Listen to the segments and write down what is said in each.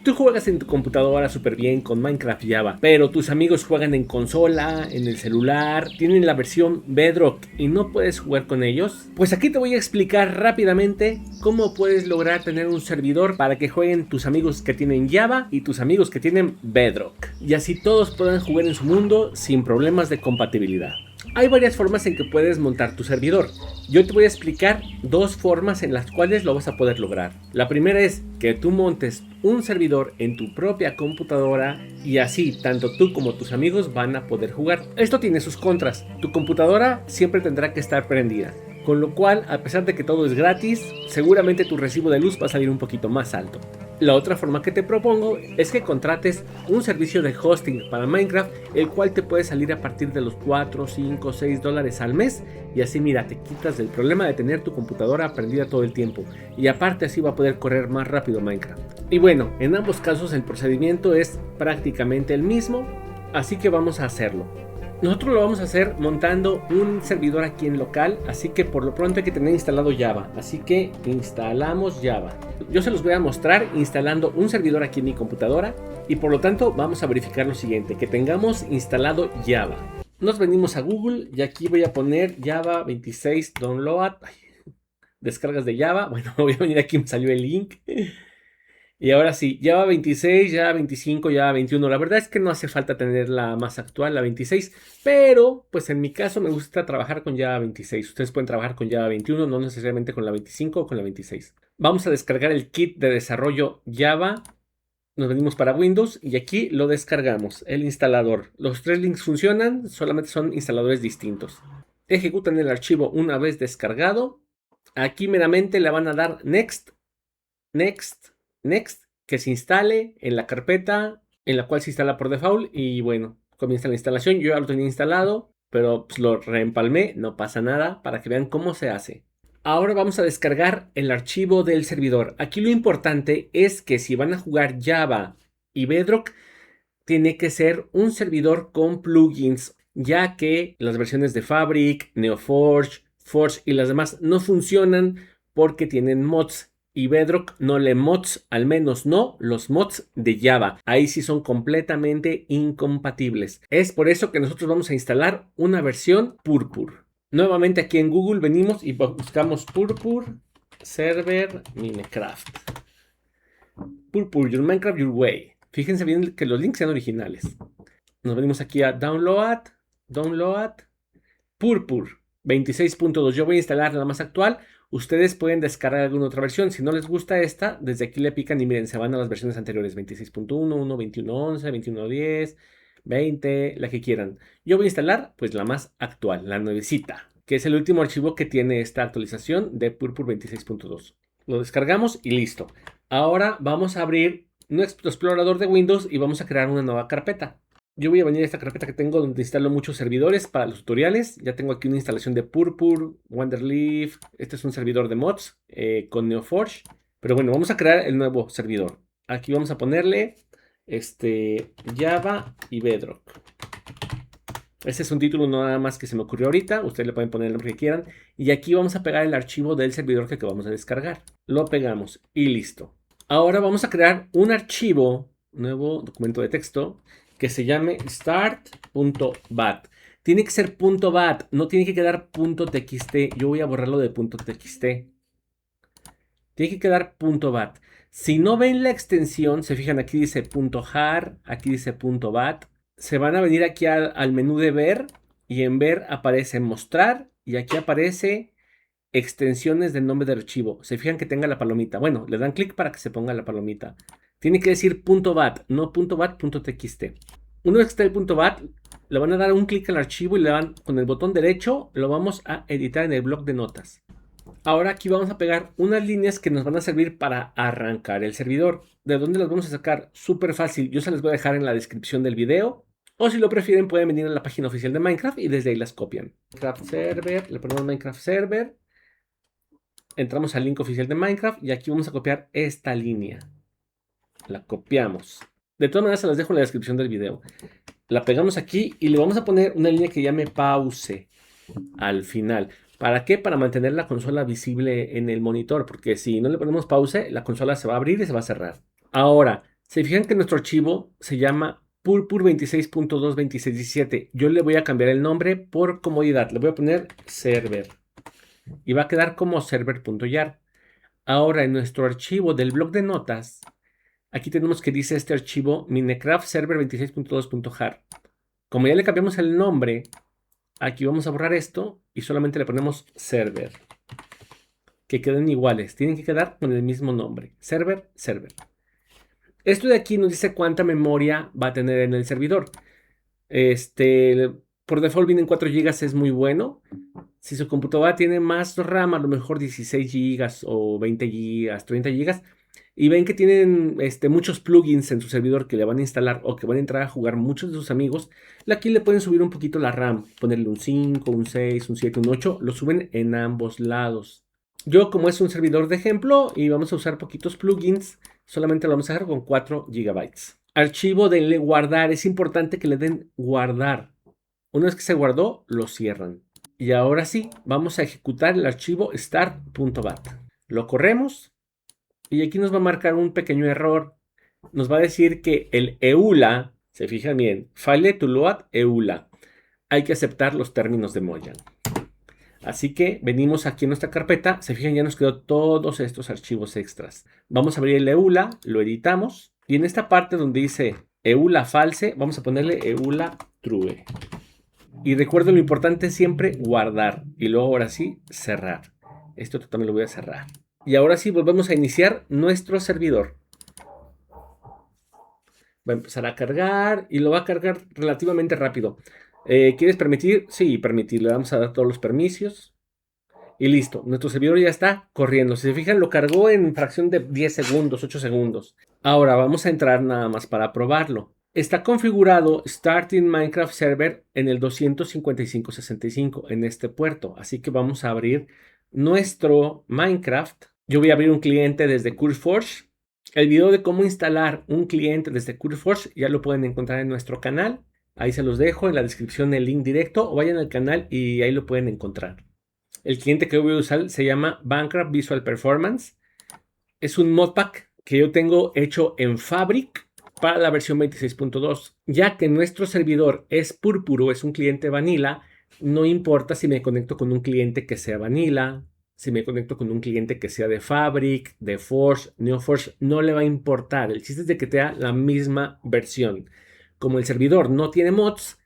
Tú juegas en tu computadora súper bien con Minecraft Java, pero tus amigos juegan en consola, en el celular, tienen la versión Bedrock y no puedes jugar con ellos. Pues aquí te voy a explicar rápidamente cómo puedes lograr tener un servidor para que jueguen tus amigos que tienen Java y tus amigos que tienen Bedrock. Y así todos puedan jugar en su mundo sin problemas de compatibilidad. Hay varias formas en que puedes montar tu servidor. Yo te voy a explicar dos formas en las cuales lo vas a poder lograr. La primera es que tú montes un servidor en tu propia computadora y así tanto tú como tus amigos van a poder jugar. Esto tiene sus contras. Tu computadora siempre tendrá que estar prendida, con lo cual, a pesar de que todo es gratis, seguramente tu recibo de luz va a salir un poquito más alto. La otra forma que te propongo es que contrates un servicio de hosting para Minecraft, el cual te puede salir a partir de los 4, 5, 6 dólares al mes. Y así mira, te quitas del problema de tener tu computadora prendida todo el tiempo. Y aparte así va a poder correr más rápido Minecraft. Y bueno, en ambos casos el procedimiento es prácticamente el mismo, así que vamos a hacerlo. Nosotros lo vamos a hacer montando un servidor aquí en local, así que por lo pronto hay que tener instalado Java, así que instalamos Java. Yo se los voy a mostrar instalando un servidor aquí en mi computadora y por lo tanto vamos a verificar lo siguiente, que tengamos instalado Java. Nos venimos a Google y aquí voy a poner Java 26 download, descargas de Java. Bueno, voy a venir aquí, me salió el link. Y ahora sí, Java 26, Java 25, Java 21. La verdad es que no hace falta tener la más actual, la 26. Pero, pues en mi caso me gusta trabajar con Java 26. Ustedes pueden trabajar con Java 21, no necesariamente con la 25 o con la 26. Vamos a descargar el kit de desarrollo Java. Nos venimos para Windows y aquí lo descargamos, el instalador. Los tres links funcionan, solamente son instaladores distintos. Ejecutan el archivo una vez descargado. Aquí meramente le van a dar Next, Next, Next, que se instale en la carpeta en la cual se instala por default y bueno, comienza la instalación. Yo ya lo tenía instalado, pero pues lo reempalmé, no pasa nada, para que vean cómo se hace. Ahora vamos a descargar el archivo del servidor. Aquí lo importante es que si van a jugar Java y Bedrock, tiene que ser un servidor con plugins, ya que las versiones de Fabric, NeoForge, Forge y las demás no funcionan porque tienen mods. Y Bedrock no le mods, al menos no los mods de Java. Ahí sí son completamente incompatibles. Es por eso que nosotros vamos a instalar una versión Purple. Nuevamente aquí en Google venimos y buscamos Purple Server Minecraft. Purple, your Minecraft, your way. Fíjense bien que los links sean originales. Nos venimos aquí a Download, Purple 26.2. Yo voy a instalar la más actual. Ustedes pueden descargar alguna otra versión. Si no les gusta esta, desde aquí le pican y miren, se van a las versiones anteriores: 26.1, 1, 21.11, 21.10, 20, la que quieran. Yo voy a instalar pues la más actual, la nuevecita, que es el último archivo que tiene esta actualización de Purple 26.2. Lo descargamos y listo. Ahora vamos a abrir nuestro explorador de Windows y vamos a crear una nueva carpeta. Yo voy a venir a esta carpeta que tengo donde instalo muchos servidores para los tutoriales. Ya tengo aquí una instalación de Purple, Wonderleaf. Este es un servidor de mods con NeoForge. Pero bueno, vamos a crear el nuevo servidor. Aquí vamos a ponerle Java y Bedrock. Este es un título nada más que se me ocurrió ahorita. Ustedes le pueden poner el nombre que quieran. Y aquí vamos a pegar el archivo del servidor que acabamos de descargar. Lo pegamos y listo. Ahora vamos a crear un archivo, nuevo documento de texto, que se llame start.bat. Tiene que ser .bat, no tiene que quedar .txt. Yo voy a borrarlo de .txt. Tiene que quedar .bat. Si no ven la extensión, se fijan, aquí dice .jar, aquí dice .bat. Se van a venir aquí al menú de ver y en ver aparece mostrar y aquí aparece extensiones del nombre del archivo. Se fijan que tenga la palomita. Bueno, le dan clic para que se ponga la palomita. Tiene que decir .bat, no .bat.txt. Una vez que está el .bat, le van a dar un clic al archivo y le van con el botón derecho, lo vamos a editar en el bloc de notas. Ahora aquí vamos a pegar unas líneas que nos van a servir para arrancar el servidor. ¿De dónde las vamos a sacar? Súper fácil. Yo se las voy a dejar en la descripción del video. O si lo prefieren, pueden venir a la página oficial de Minecraft y desde ahí las copian. Minecraft Server, le ponemos Minecraft Server. Entramos al link oficial de Minecraft y aquí vamos a copiar esta línea. La copiamos. De todas maneras se las dejo en la descripción del video. La pegamos aquí y le vamos a poner una línea que llame pause al final. ¿Para qué? Para mantener la consola visible en el monitor, porque si no le ponemos pause, la consola se va a abrir y se va a cerrar. Ahora, Se fijan que nuestro archivo se llama purpur 26.22617. Yo le voy a cambiar el nombre por comodidad. Le voy a poner server. Y va a quedar como server.jar. Ahora en nuestro archivo del bloc de notas, aquí tenemos que dice este archivo Minecraft server 26.2.jar. Como ya le cambiamos el nombre, aquí vamos a borrar esto y solamente le ponemos server. Que queden iguales. Tienen que quedar con el mismo nombre. Server, server. Esto de aquí nos dice cuánta memoria va a tener en el servidor. Por default vienen 4 GB, es muy bueno. Si su computadora tiene más RAM, a lo mejor 16 GB o 20 GB, 30 GB, y ven que tienen muchos plugins en su servidor que le van a instalar o que van a entrar a jugar muchos de sus amigos, aquí le pueden subir un poquito la RAM, ponerle un 5, un 6, un 7, un 8, lo suben en ambos lados. Yo, como es un servidor de ejemplo y vamos a usar poquitos plugins, solamente lo vamos a dejar con 4 GB. Archivo, denle guardar. Es importante que le den guardar. Una vez que se guardó, lo cierran. Y ahora sí, vamos a ejecutar el archivo start.bat. Lo corremos y aquí nos va a marcar un pequeño error. Nos va a decir que el EULA, se fijan bien, file to load EULA. Hay que aceptar los términos de Mojang. Así que venimos aquí en nuestra carpeta. Se fijan, ya nos quedó todos estos archivos extras. Vamos a abrir el EULA, lo editamos. Y en esta parte donde dice EULA false, vamos a ponerle EULA true. Y recuerden, lo importante es siempre guardar. Y luego ahora sí, cerrar. Esto también lo voy a cerrar. Y ahora sí, volvemos a iniciar nuestro servidor. Va a empezar a cargar y lo va a cargar relativamente rápido. ¿Quieres permitir? Sí, permitir. Le vamos a dar todos los permisos. Y listo. Nuestro servidor ya está corriendo. Si se fijan, lo cargó en fracción de 10 segundos, 8 segundos. Ahora vamos a entrar nada más para probarlo. Está configurado Starting Minecraft Server en el 255.65 en este puerto. Así que vamos a abrir nuestro Minecraft. Yo voy a abrir un cliente desde CurseForge. El video de cómo instalar un cliente desde CurseForge ya lo pueden encontrar en nuestro canal. Ahí se los dejo en la descripción el link directo o vayan al canal y ahí lo pueden encontrar. El cliente que voy a usar se llama Minecraft Visual Performance. Es un modpack que yo tengo hecho en Fabric para la versión 26.2. Ya que nuestro servidor es Purpuro, es un cliente vanilla, no importa si me conecto con un cliente que sea vanilla, si me conecto con un cliente que sea de Fabric, de Forge, NeoForge, no le va a importar. El chiste es de que tenga la misma versión. Como el servidor no tiene mods,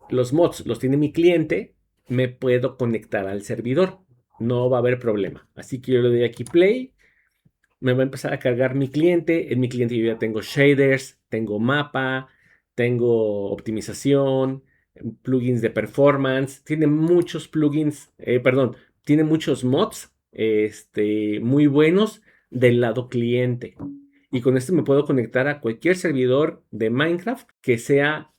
los mods los tiene mi cliente, me puedo conectar al servidor. No va a haber problema. Así que yo le doy aquí play. Me va a empezar a cargar mi cliente. En mi cliente yo ya tengo shaders, tengo mapa, tengo optimización, plugins de performance. Tiene muchos plugins, tiene muchos mods muy buenos del lado cliente. Y con esto me puedo conectar a cualquier servidor de Minecraft que sea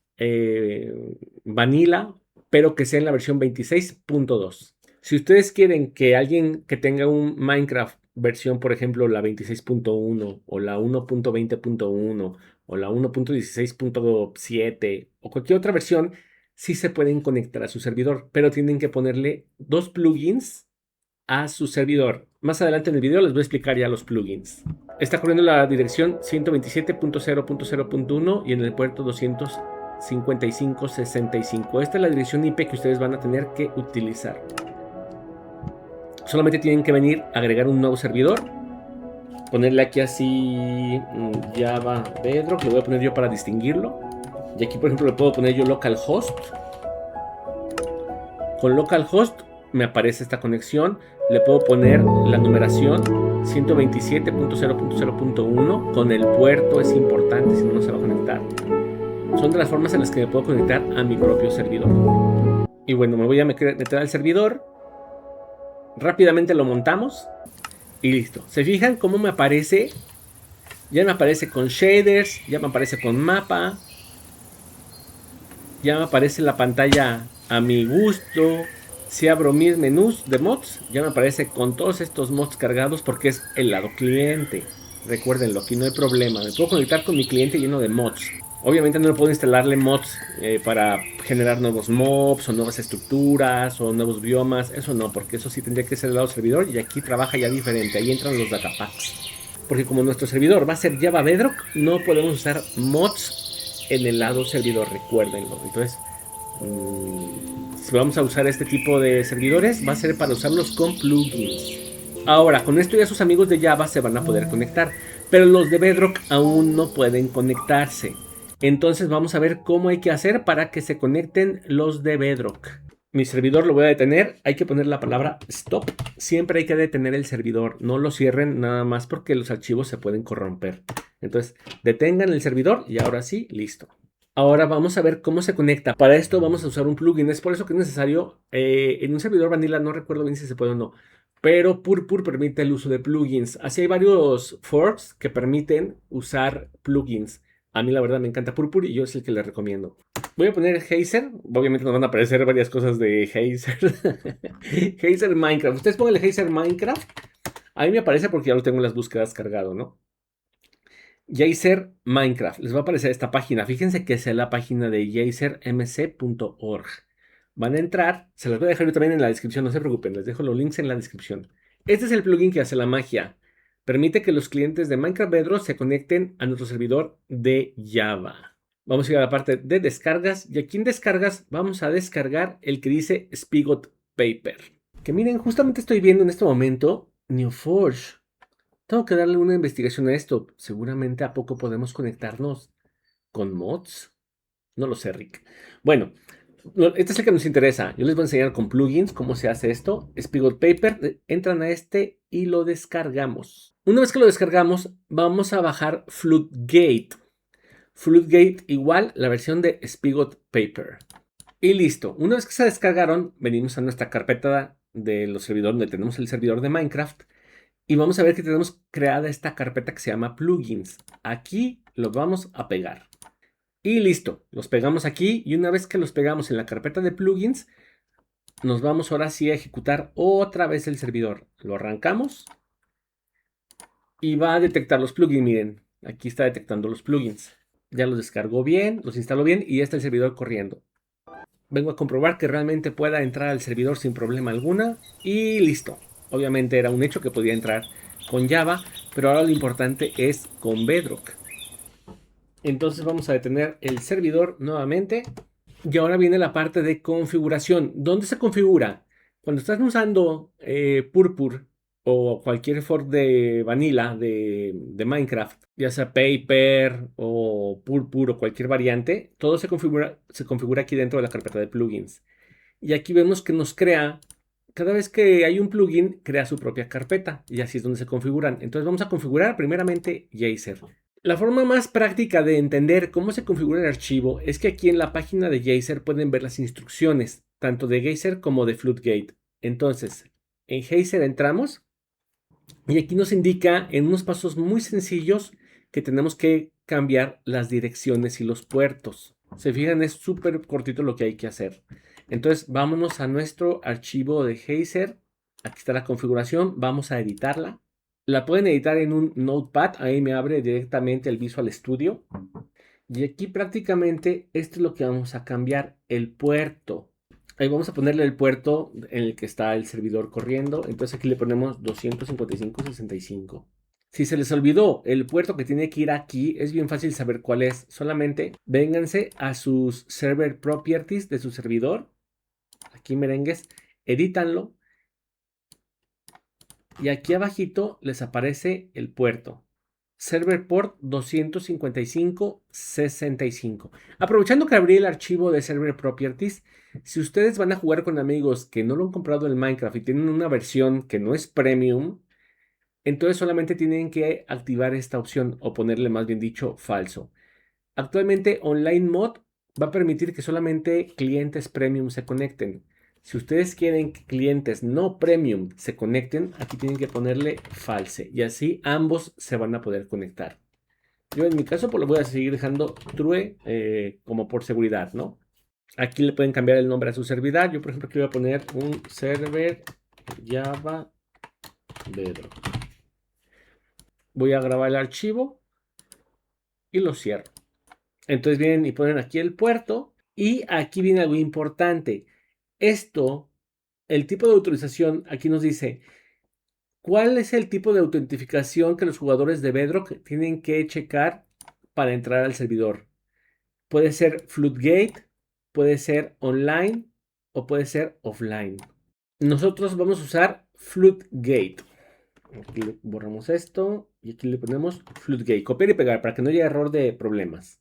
vanilla, pero que sea en la versión 26.2. Si ustedes quieren que alguien que tenga un Minecraft versión, por ejemplo, la 26.1 o la 1.20.1 o la 1.16.7 o cualquier otra versión, sí se pueden conectar a su servidor, pero tienen que ponerle 2 plugins a su servidor. Más adelante en el video les voy a explicar ya los plugins. Está corriendo la dirección 127.0.0.1 y en el puerto 255.65. Esta es la dirección IP que ustedes van a tener que utilizar. Solamente tienen que venir a agregar un nuevo servidor. Ponerle aquí así Java Bedrock. Lo voy a poner yo para distinguirlo. Y aquí, por ejemplo, le puedo poner yo localhost. Con localhost me aparece esta conexión. Le puedo poner la numeración 127.0.0.1 con el puerto. Es importante, si no, no se va a conectar. Son de las formas en las que me puedo conectar a mi propio servidor. Y bueno, me voy a meter al servidor. Rápidamente lo montamos y listo. ¿Se fijan cómo me aparece? Ya me aparece con shaders, ya me aparece con mapa, ya me aparece la pantalla a mi gusto. Si abro mis menús de mods, ya me aparece con todos estos mods cargados porque es el lado cliente. Recuérdenlo, aquí no hay problema. Me puedo conectar con mi cliente lleno de mods. Obviamente no puedo instalarle mods para generar nuevos mobs o nuevas estructuras o nuevos biomas. Eso no, porque eso sí tendría que ser del lado servidor y aquí trabaja ya diferente. Ahí entran los datapacks. porque como nuestro servidor va a ser Java Bedrock, no podemos usar mods en el lado servidor, recuérdenlo. Entonces, si vamos a usar este tipo de servidores, va a ser para usarlos con plugins. Ahora, con esto ya sus amigos de Java se van a poder conectar, pero los de Bedrock aún no pueden conectarse. Entonces vamos a ver cómo hay que hacer para que se conecten los de Bedrock. Mi servidor lo voy a detener, hay que poner la palabra stop. Siempre hay que detener el servidor, no lo cierren nada más porque los archivos se pueden corromper. Entonces, detengan el servidor y ahora sí, listo. Ahora vamos a ver cómo se conecta. Para esto vamos a usar un plugin. Es por eso que es necesario en un servidor vanilla, no recuerdo bien si se puede o no, pero Purpur permite el uso de plugins. Así hay varios forks que permiten usar plugins. A mí la verdad me encanta Purpur y yo es el que les recomiendo. Voy a poner Geyser. Obviamente nos van a aparecer varias cosas de Geyser. Geyser Minecraft. Ustedes pongan el Geyser Minecraft. A mí me aparece porque ya lo tengo en las búsquedas cargado, ¿no? Geyser Minecraft. Les va a aparecer esta página. Fíjense que es la página de geysermc.org. Van a entrar. Se las voy a dejar yo también en la descripción. No se preocupen. Les dejo los links en la descripción. Este es el plugin que hace la magia. Permite que los clientes de Minecraft Bedrock se conecten a nuestro servidor de Java. Vamos a ir a la parte de descargas. Y aquí en descargas vamos a descargar el que dice Spigot Paper. Que miren, justamente estoy viendo en este momento Neo4j. Tengo que darle una investigación a esto. Seguramente a poco podemos conectarnos con mods. No lo sé, Rick. Bueno, este es el que nos interesa. Yo les voy a enseñar con plugins cómo se hace esto. Spigot Paper. Entran a este y lo descargamos. Una vez que lo descargamos, vamos a bajar Floodgate. Floodgate igual la versión de Spigot Paper. Y listo. Una vez que se descargaron, venimos a nuestra carpeta de los servidores donde tenemos el servidor de Minecraft. Y vamos a ver que tenemos creada esta carpeta que se llama plugins. Aquí los vamos a pegar. Y listo, los pegamos aquí y una vez que los pegamos en la carpeta de plugins, nos vamos ahora sí a ejecutar otra vez el servidor. Lo arrancamos y va a detectar los plugins. Miren, aquí está detectando los plugins. Ya los descargó bien, los instaló bien y ya está el servidor corriendo. Vengo a comprobar que realmente pueda entrar al servidor sin problema alguna y listo. Obviamente era un hecho que podía entrar con Java, pero ahora lo importante es con Bedrock. Entonces vamos a detener el servidor nuevamente. Y ahora viene la parte de configuración. ¿Dónde se configura? Cuando estás usando Purpur o cualquier fork de vanilla de Minecraft, ya sea Paper o Purpur o cualquier variante, todo se configura aquí dentro de la carpeta de plugins. Y aquí vemos que nos crea, cada vez que hay un plugin, crea su propia carpeta. Y así es donde se configuran. Entonces vamos a configurar primeramente Geyser. La forma más práctica de entender cómo se configura el archivo es que aquí en la página de Geyser pueden ver las instrucciones, tanto de Geyser como de Floodgate. Entonces, en Geyser entramos y aquí nos indica en unos pasos muy sencillos que tenemos que cambiar las direcciones y los puertos. Se fijan, es súper cortito lo que hay que hacer. Entonces, vámonos a nuestro archivo de Geyser. Aquí está la configuración. Vamos a editarla. La pueden editar en un Notepad. Ahí me abre directamente el Visual Studio. Y aquí prácticamente esto es lo que vamos a cambiar. El puerto. Ahí vamos a ponerle el puerto en el que está el servidor corriendo. Entonces aquí le ponemos 255.65. Si se les olvidó el puerto que tiene que ir aquí, es bien fácil saber cuál es. Solamente vénganse a sus server properties de su servidor. Aquí merengues, edítanlo. Y aquí abajito les aparece el puerto. Server port 255.65. Aprovechando que abrí el archivo de server properties, si ustedes van a jugar con amigos que no lo han comprado en Minecraft y tienen una versión que no es premium, entonces solamente tienen que activar esta opción o ponerle más bien dicho falso. Actualmente Online Mod va a permitir que solamente clientes premium se conecten. Si ustedes quieren que clientes no premium se conecten, aquí tienen que ponerle false y así ambos se van a poder conectar. Yo en mi caso pues lo voy a seguir dejando true como por seguridad, ¿no? Aquí le pueden cambiar el nombre a su servidor. Yo por ejemplo aquí voy a poner un server Java Bedrock. Voy a grabar el archivo y lo cierro. Entonces vienen y ponen aquí el puerto y aquí viene algo importante. Esto, el tipo de autorización, aquí nos dice, ¿Cuál es el tipo de autentificación que los jugadores de Bedrock tienen que checar para entrar al servidor? Puede ser Floodgate, puede ser online o puede ser offline. Nosotros vamos a usar Floodgate. Aquí le borramos esto y aquí le ponemos Floodgate. Copiar y pegar para que no haya error de problemas.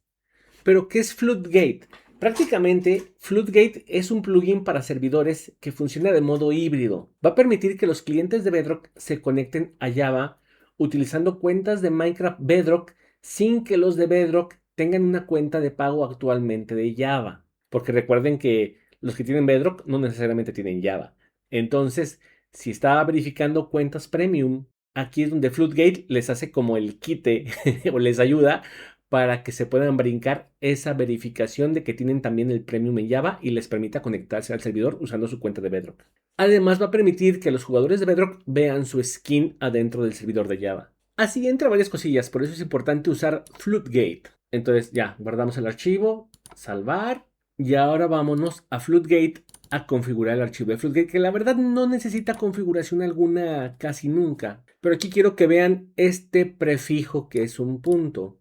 Pero, ¿qué es Floodgate? Prácticamente, Floodgate es un plugin para servidores que funciona de modo híbrido. Va a permitir que los clientes de Bedrock se conecten a Java utilizando cuentas de Minecraft Bedrock sin que los de Bedrock tengan una cuenta de pago actualmente de Java. Porque recuerden que los que tienen Bedrock no necesariamente tienen Java. Entonces, si está verificando cuentas premium, aquí es donde Floodgate les hace como el quite o les ayuda para que se puedan brincar esa verificación de que tienen también el Premium en Java y les permita conectarse al servidor usando su cuenta de Bedrock. Además va a permitir que los jugadores de Bedrock vean su skin adentro del servidor de Java. Así entra varias cosillas, por eso es importante usar Floodgate. Entonces ya, guardamos el archivo, salvar, y ahora vámonos a Floodgate a configurar el archivo de Floodgate, que la verdad no necesita configuración alguna casi nunca. Pero aquí quiero que vean este prefijo que es un punto.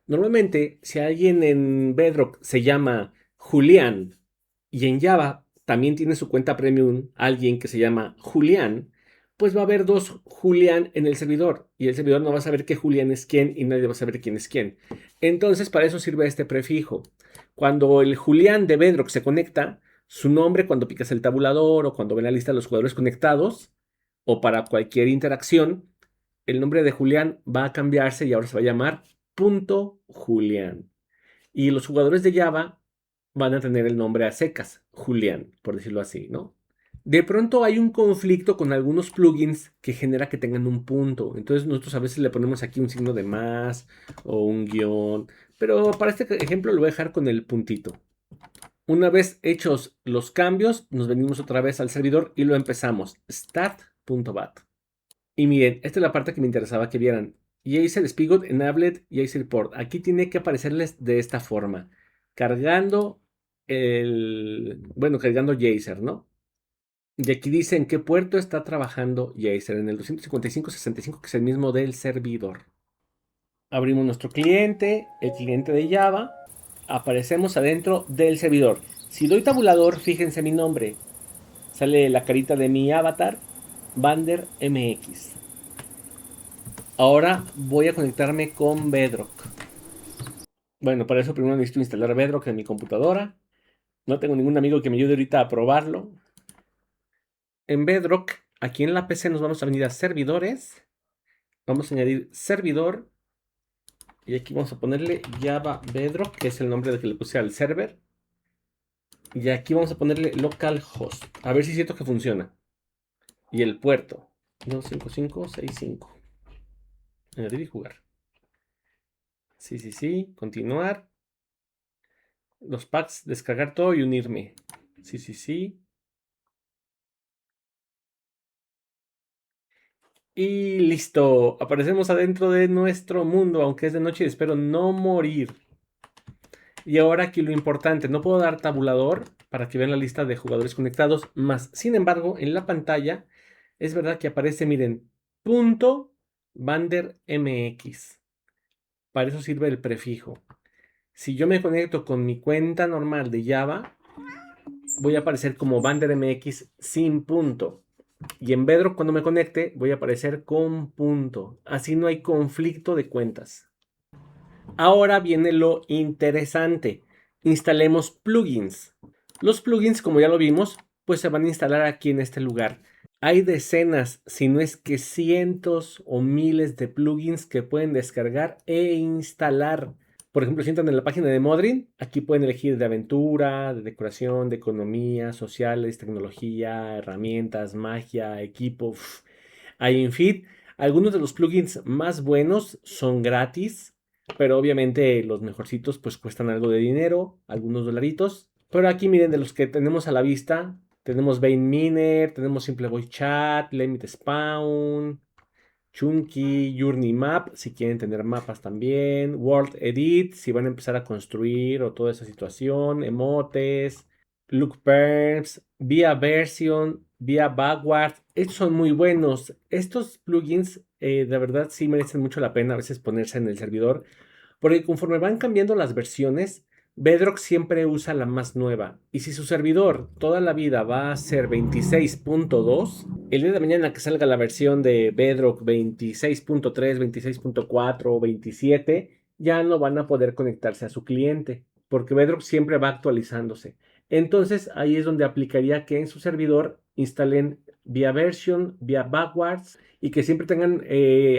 Normalmente, si alguien en Bedrock se llama Julián y en Java también tiene su cuenta premium alguien que se llama Julián, pues va a haber dos Julián en el servidor y el servidor no va a saber qué Julián es quién y nadie va a saber quién es quién. Entonces, para eso sirve este prefijo. Cuando el Julián de Bedrock se conecta, su nombre cuando picas el tabulador o cuando ven la lista de los jugadores conectados o para cualquier interacción, el nombre de Julián va a cambiarse y ahora se va a llamar Julián. Y los jugadores de Java van a tener el nombre a secas, Julián, por decirlo así, ¿no? De pronto hay un conflicto con algunos plugins que genera que tengan un punto. Entonces nosotros a veces le ponemos aquí un signo de más o un guión. Pero para este ejemplo lo voy a dejar con el puntito. Una vez hechos los cambios, nos venimos otra vez al servidor y lo empezamos. Start.bat. Y miren, esta es la parte que me interesaba que vieran. Jaeger Spigot Enabled Jaeger Port. Aquí tiene que aparecerles de esta forma. Cargando cargando Jaeger, ¿no? Y aquí dice en qué puerto está trabajando Jaeger. En el 255.65, que es el mismo del servidor. Abrimos nuestro cliente, el cliente de Java. Aparecemos adentro del servidor. Si doy tabulador, fíjense mi nombre. Sale la carita de mi avatar, Vander MX. Ahora voy a conectarme con Bedrock. Bueno, para eso primero necesito instalar Bedrock en mi computadora. No tengo ningún amigo que me ayude ahorita a probarlo. En Bedrock, aquí en la PC nos vamos a venir a servidores. Vamos a añadir servidor. Y aquí vamos a ponerle Java Bedrock, que es el nombre de que le puse al server. Y aquí vamos a ponerle localhost. A ver si es cierto que funciona. Y el puerto. 25565. Añadir y jugar. Sí. Continuar. Los packs, descargar todo y unirme. Sí. Y listo. Aparecemos adentro de nuestro mundo, aunque es de noche y espero no morir. Y ahora aquí lo importante, no puedo dar tabulador para que vean la lista de jugadores conectados, más sin embargo, en la pantalla es verdad que aparece, miren, punto Vander MX. Para eso sirve el prefijo. Si yo me conecto con mi cuenta normal de Java, voy a aparecer como Vander MX sin punto. Y en Bedrock cuando me conecte voy a aparecer con punto. Así no hay conflicto de cuentas. Ahora viene lo interesante. Instalemos plugins. Los plugins, como ya lo vimos, pues se van a instalar aquí en este lugar. Hay decenas, si no es que cientos o miles de plugins que pueden descargar e instalar. Por ejemplo, si entran en la página de Modrin, aquí pueden elegir de aventura, de decoración, de economía, sociales, tecnología, herramientas, magia, equipo. Hay en feed. Algunos de los plugins más buenos son gratis, pero obviamente los mejorcitos pues cuestan algo de dinero, algunos dolaritos. Pero aquí miren, de los que tenemos a la vista, tenemos Vein Miner, tenemos Simple Voice Chat, Limit Spawn, Chunky, Journey Map, si quieren tener mapas también, World Edit, si van a empezar a construir o toda esa situación, emotes, Look Perms, Via Version, vía Vanguard. Estos son muy buenos. Estos plugins de verdad sí merecen mucho la pena a veces ponerse en el servidor, porque conforme van cambiando las versiones, Bedrock siempre usa la más nueva. Y si su servidor toda la vida va a ser 26.2, el día de mañana que salga la versión de Bedrock 26.3, 26.4 o 27, ya no van a poder conectarse a su cliente, porque Bedrock siempre va actualizándose. Entonces ahí es donde aplicaría que en su servidor instalen vía version, vía backwards y que siempre tengan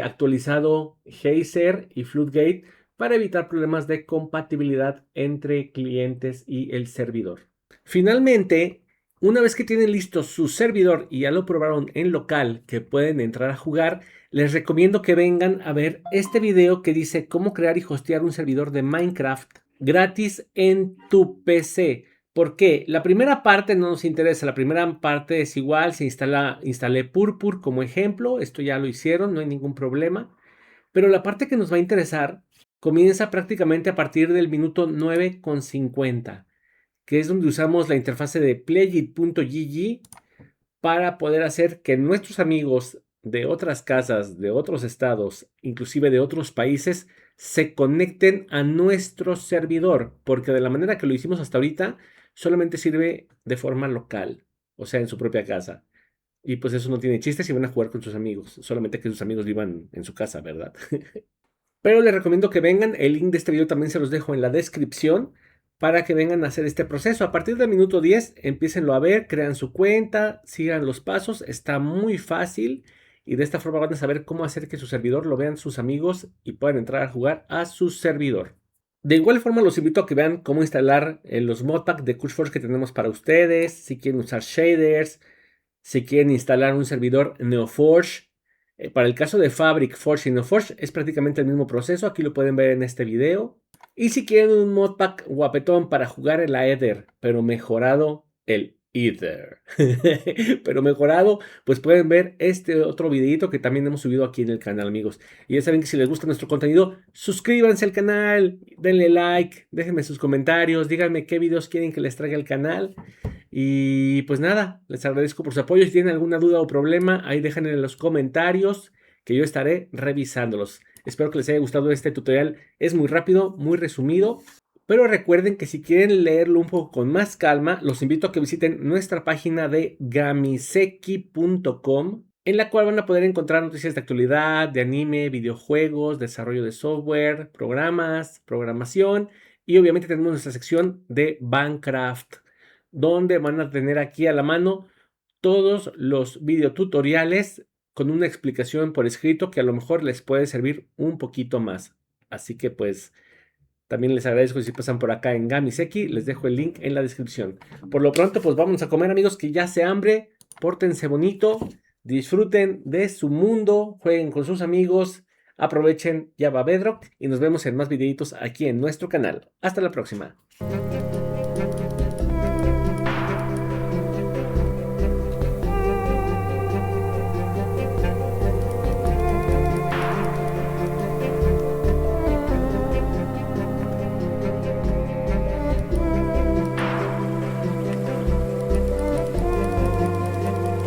actualizado Geyser y Floodgate para evitar problemas de compatibilidad entre clientes y el servidor. Finalmente, una vez que tienen listo su servidor y ya lo probaron en local, que pueden entrar a jugar, les recomiendo que vengan a ver este video que dice cómo crear y hostear un servidor de Minecraft gratis en tu PC. ¿Por qué? La primera parte no nos interesa, la primera parte es igual, instalé Purpur como ejemplo, esto ya lo hicieron, no hay ningún problema, pero la parte que nos va a interesar comienza prácticamente a partir del minuto 9:50, que es donde usamos la interfase de playit.gg para poder hacer que nuestros amigos de otras casas, de otros estados, inclusive de otros países, se conecten a nuestro servidor, porque de la manera que lo hicimos hasta ahorita, solamente sirve de forma local, o sea, en su propia casa. Y pues eso no tiene chiste si van a jugar con sus amigos, solamente que sus amigos vivan en su casa, ¿verdad? Pero les recomiendo que vengan, el link de este video también se los dejo en la descripción para que vengan a hacer este proceso. A partir del minuto 10, empiecenlo a ver, crean su cuenta, sigan los pasos, está muy fácil y de esta forma van a saber cómo hacer que su servidor lo vean sus amigos y puedan entrar a jugar a su servidor. De igual forma los invito a que vean cómo instalar los modpacks de CushForge que tenemos para ustedes, si quieren usar shaders, si quieren instalar un servidor NeoForge. Para el caso de Fabric, Forge y NeoForge es prácticamente el mismo proceso, aquí lo pueden ver en este video. Y si quieren un modpack guapetón para jugar el Aether, pero mejorado, el Ether, pero mejorado, pues pueden ver este otro videito que también hemos subido aquí en el canal, amigos. Y ya saben que si les gusta nuestro contenido, suscríbanse al canal, denle like, déjenme sus comentarios, díganme qué videos quieren que les traiga el canal. Y pues nada, les agradezco por su apoyo. Si tienen alguna duda o problema, ahí déjenlo en los comentarios que yo estaré revisándolos. Espero que les haya gustado este tutorial. Es muy rápido, muy resumido. Pero recuerden que si quieren leerlo un poco con más calma, los invito a que visiten nuestra página de Gamiseki.com, en la cual van a poder encontrar noticias de actualidad, de anime, videojuegos, desarrollo de software, programas, programación y obviamente tenemos nuestra sección de Minecraft, donde van a tener aquí a la mano todos los videotutoriales con una explicación por escrito que a lo mejor les puede servir un poquito más. Así que pues también les agradezco si pasan por acá en Gamiseki, les dejo el link en la descripción. Por lo pronto pues vamos a comer, amigos, que ya hace hambre, pórtense bonito, disfruten de su mundo, jueguen con sus amigos, aprovechen Java Bedrock y nos vemos en más videitos aquí en nuestro canal. Hasta la próxima.